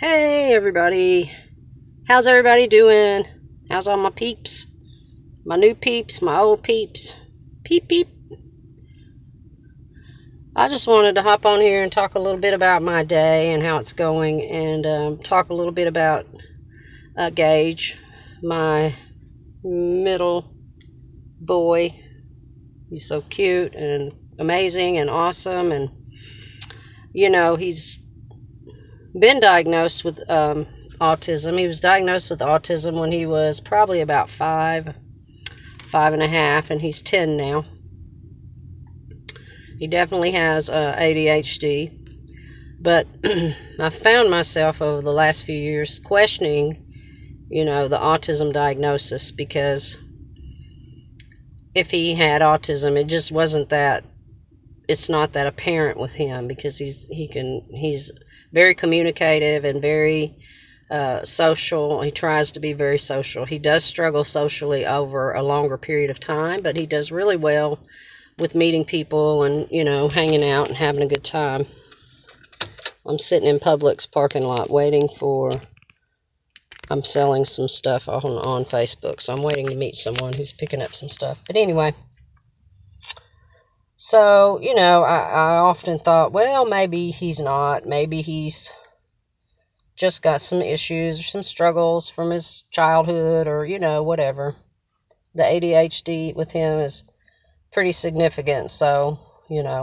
Hey everybody, how's everybody doing? How's all my peeps? My new peeps, my old peeps. Peep peep. I just wanted to hop on here and talk a little bit about my day and how it's going, and talk a little bit about Gage, my middle boy. He's so cute and amazing and awesome, and he's been diagnosed with autism. He was diagnosed with autism when he was probably about 5.5, and he's 10 now. He definitely has ADHD, but I found myself over the last few years questioning, the autism diagnosis, because if he had autism, it just wasn't that. It's not that apparent with him, because he's very communicative and very social. He tries to be very social. He does struggle socially over a longer period of time, but he does really well with meeting people and, hanging out and having a good time. I'm sitting in Publix parking lot waiting I'm selling some stuff on Facebook, so I'm waiting to meet someone who's picking up some stuff. But anyway, so, I often thought, well, maybe he's not. Maybe he's just got some issues or some struggles from his childhood, or, whatever. The ADHD with him is pretty significant. So,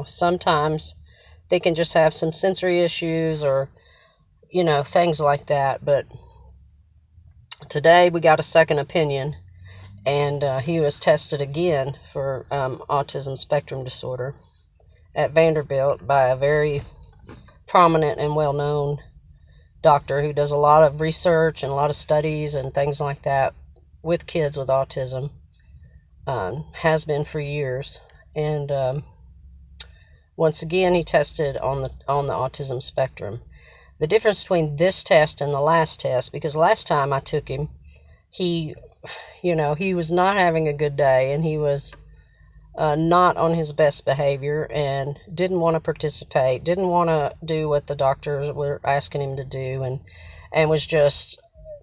sometimes they can just have some sensory issues or, things like that. But today we got a second opinion, and he was tested again for autism spectrum disorder at Vanderbilt by a very prominent and well-known doctor who does a lot of research and a lot of studies and things like that with kids with autism. Has been for years, and once again he tested on the autism spectrum. The difference between this test and the last test, because last time I took him, he was not having a good day, and he was not on his best behavior, and didn't want to participate, didn't want to do what the doctors were asking him to do, and was just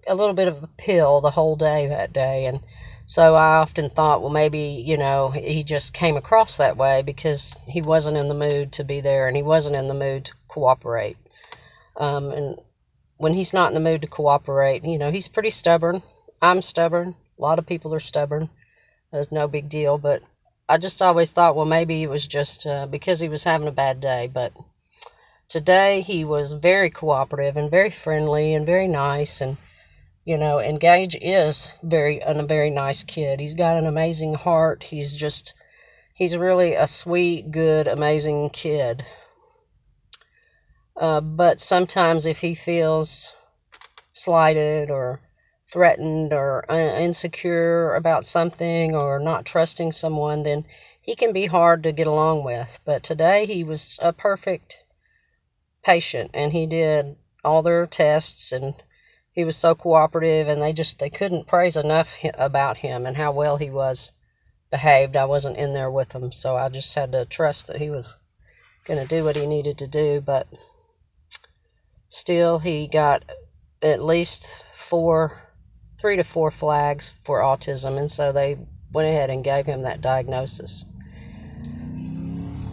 a little bit of a pill the whole day that day. And so I often thought, well, maybe, he just came across that way because he wasn't in the mood to be there, and he wasn't in the mood to cooperate. And when he's not in the mood to cooperate, he's pretty stubborn. I'm stubborn. A lot of people are stubborn. There's no big deal. But I just always thought, well, maybe it was just because he was having a bad day. But today he was very cooperative and very friendly and very nice, and and Gage is a very nice kid. He's got an amazing heart. He's really a sweet, good, amazing kid. But sometimes if he feels slighted or threatened or insecure about something or not trusting someone, then he can be hard to get along with. But today he was a perfect patient, and he did all their tests, and he was so cooperative, and they couldn't praise enough about him and how well he was behaved. I wasn't in there with him, so I just had to trust that he was going to do what he needed to do. But still, he got at least 3 to 4 flags for autism, and so they went ahead and gave him that diagnosis.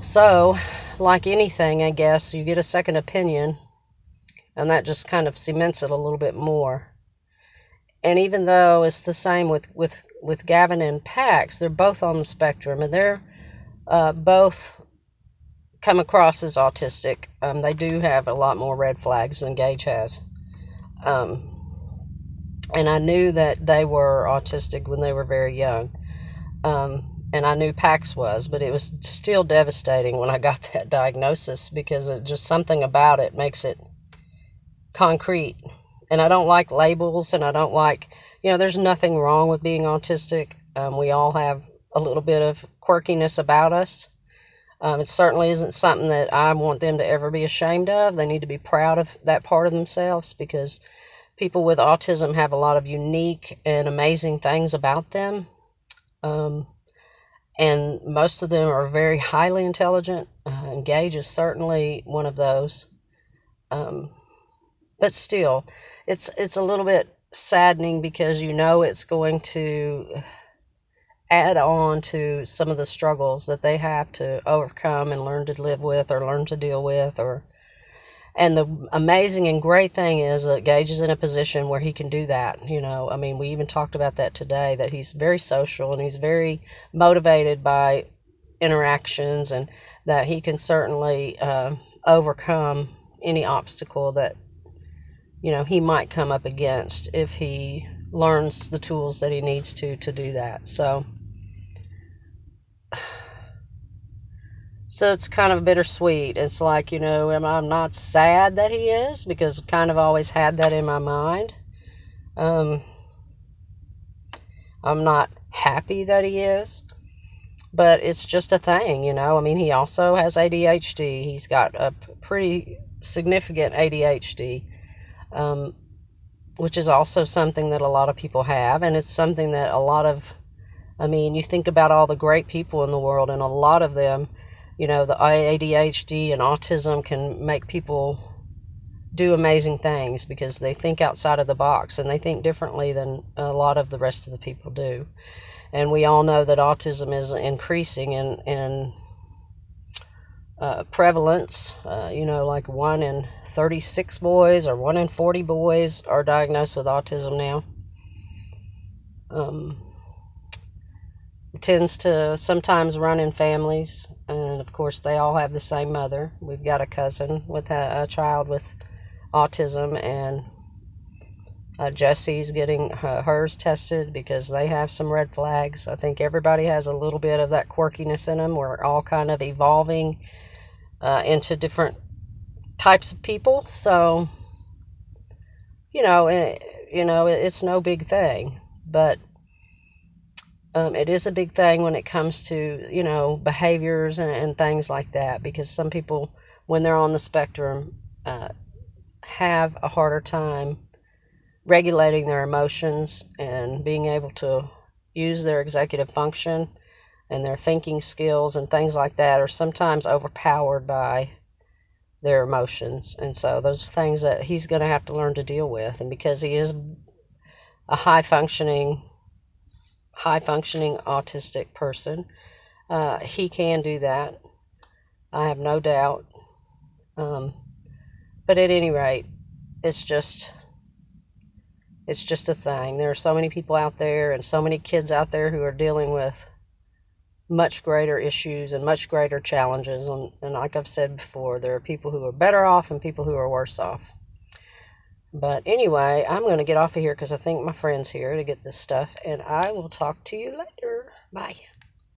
So, like anything, I guess, you get a second opinion, and that just kind of cements it a little bit more. And even though it's the same with Gavin and Pax, they're both on the spectrum, and they're both come across as autistic. They do have a lot more red flags than Gage has. And I knew that they were autistic when they were very young. And I knew Pax was, but it was still devastating when I got that diagnosis, because it just something about it makes it concrete. And I don't like labels, and I don't like, there's nothing wrong with being autistic. We all have a little bit of quirkiness about us. It certainly isn't something that I want them to ever be ashamed of. They need to be proud of that part of themselves, because people with autism have a lot of unique and amazing things about them. And most of them are very highly intelligent. And Gage is certainly one of those. But still, it's a little bit saddening because you know it's going to add on to some of the struggles that they have to overcome and learn to live with or learn to deal with. Or and the amazing and great thing is that Gage is in a position where he can do that. I mean, we even talked about that today, that he's very social and he's very motivated by interactions, and that he can certainly overcome any obstacle that he might come up against if he learns the tools that he needs to do that. So it's kind of bittersweet. It's like, I'm not sad that he is, because I've kind of always had that in my mind. I'm not happy that he is, but it's just a thing. I mean, he also has ADHD. He's got a pretty significant ADHD, which is also something that a lot of people have, and it's something that you think about all the great people in the world, and a lot of them, the ADHD and autism can make people do amazing things because they think outside of the box and they think differently than a lot of the rest of the people do. And we all know that autism is increasing in prevalence. Like 1 in 36 boys or 1 in 40 boys are diagnosed with autism now. It tends to sometimes run in families, and of course they all have the same mother. We've got a cousin with a child with autism, and Jesse's getting hers tested because they have some red flags. I think everybody has a little bit of that quirkiness in them. We're all kind of evolving into different types of people, so it's no big thing, but it is a big thing when it comes to behaviors and things like that, because some people, when they're on the spectrum, have a harder time regulating their emotions and being able to use their executive function, and their thinking skills and things like that are sometimes overpowered by their emotions. And so those are things that he's going to have to learn to deal with. And because he is a high functioning autistic person, he can do that. I have no doubt. But at any rate, it's just a thing. There are so many people out there and so many kids out there who are dealing with much greater issues and much greater challenges. And like I've said before, there are people who are better off and people who are worse off. But anyway, I'm going to get off of here because I think my friend's here to get this stuff, and I will talk to you later. Bye.